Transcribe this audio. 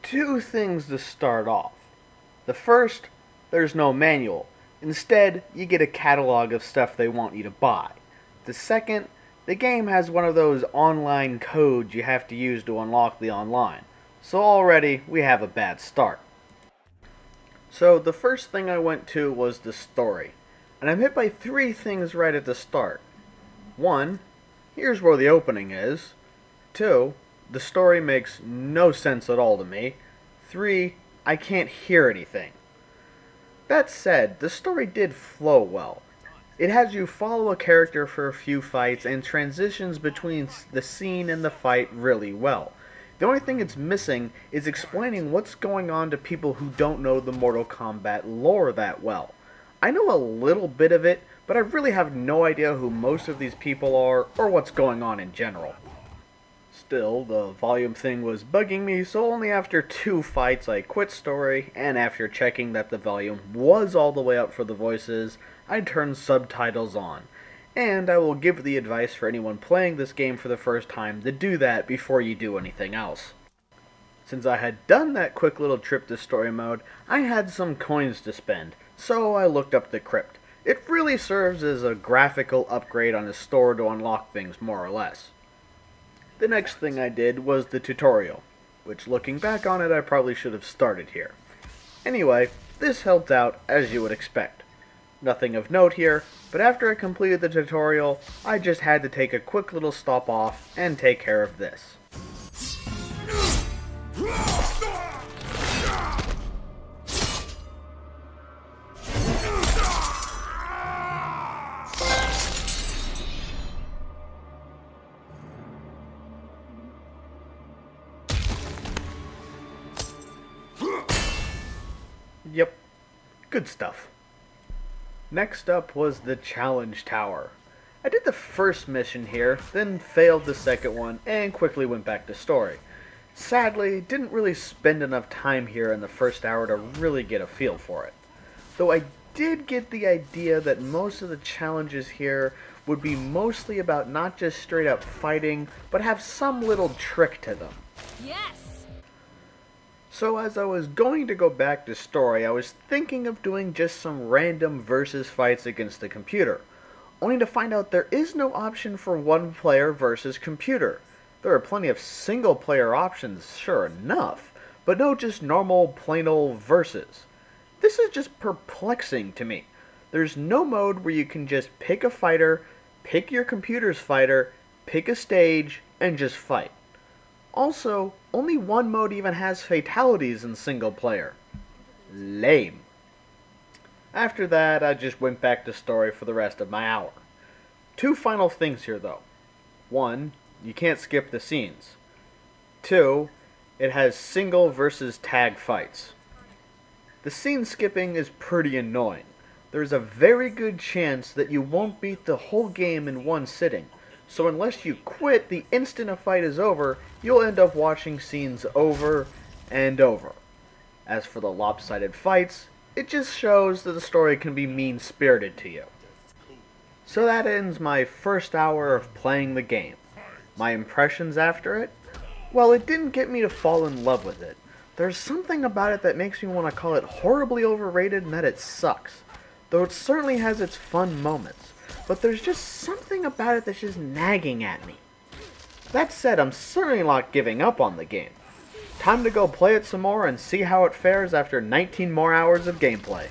two things to start off. The first, there's no manual. Instead, you get a catalog of stuff they want you to buy. The second, the game has one of those online codes you have to use to unlock the online. So already, we have a bad start. So the first thing I went to was the story. And I'm hit by three things right at the start. One, here's where the opening is. Two, the story makes no sense at all to me. Three, I can't hear anything. That said, the story did flow well. It has you follow a character for a few fights and transitions between the scene and the fight really well. The only thing it's missing is explaining what's going on to people who don't know the Mortal Kombat lore that well. I know a little bit of it, but I really have no idea who most of these people are or what's going on in general. Still, the volume thing was bugging me, so only after 2 fights I quit story, and after checking that the volume was all the way up for the voices, I turned subtitles on. And I will give the advice for anyone playing this game for the first time to do that before you do anything else. Since I had done that quick little trip to story mode, I had some coins to spend, so I looked up the crypt. It really serves as a graphical upgrade on the store to unlock things more or less. The next thing I did was the tutorial, which looking back on it I probably should have started here. Anyway, this helped out as you would expect. Nothing of note here, but after I completed the tutorial, I just had to take a quick little stop off and take care of this. Yep, good stuff. Next up was the challenge tower. I did the first mission here, then failed the second one, and quickly went back to story. Sadly, didn't really spend enough time here in the first hour to really get a feel for it. Though I did get the idea that most of the challenges here would be mostly about not just straight up fighting, but have some little trick to them. Yes! So as I was going to go back to story, I was thinking of doing just some random versus fights against the computer, only to find out there is no option for one player versus computer. There are plenty of single player options, sure enough, but no just normal plain old versus. This is just perplexing to me. There's no mode where you can just pick a fighter, pick your computer's fighter, pick a stage, and just fight. Also, only one mode even has fatalities in single player. Lame. After that, I just went back to story for the rest of my hour. 2 final things here though. 1, you can't skip the scenes. 2, it has single versus tag fights. The scene skipping is pretty annoying. There's a very good chance that you won't beat the whole game in one sitting. So unless you quit the instant a fight is over, you'll end up watching scenes over and over. As for the lopsided fights, it just shows that the story can be mean-spirited to you. So that ends my first hour of playing the game. My impressions after it? Well, it didn't get me to fall in love with it. There's something about it that makes me want to call it horribly overrated and that it sucks. Though it certainly has its fun moments. But there's just something about it that's just nagging at me. That said, I'm certainly not giving up on the game. Time to go play it some more and see how it fares after 19 more hours of gameplay.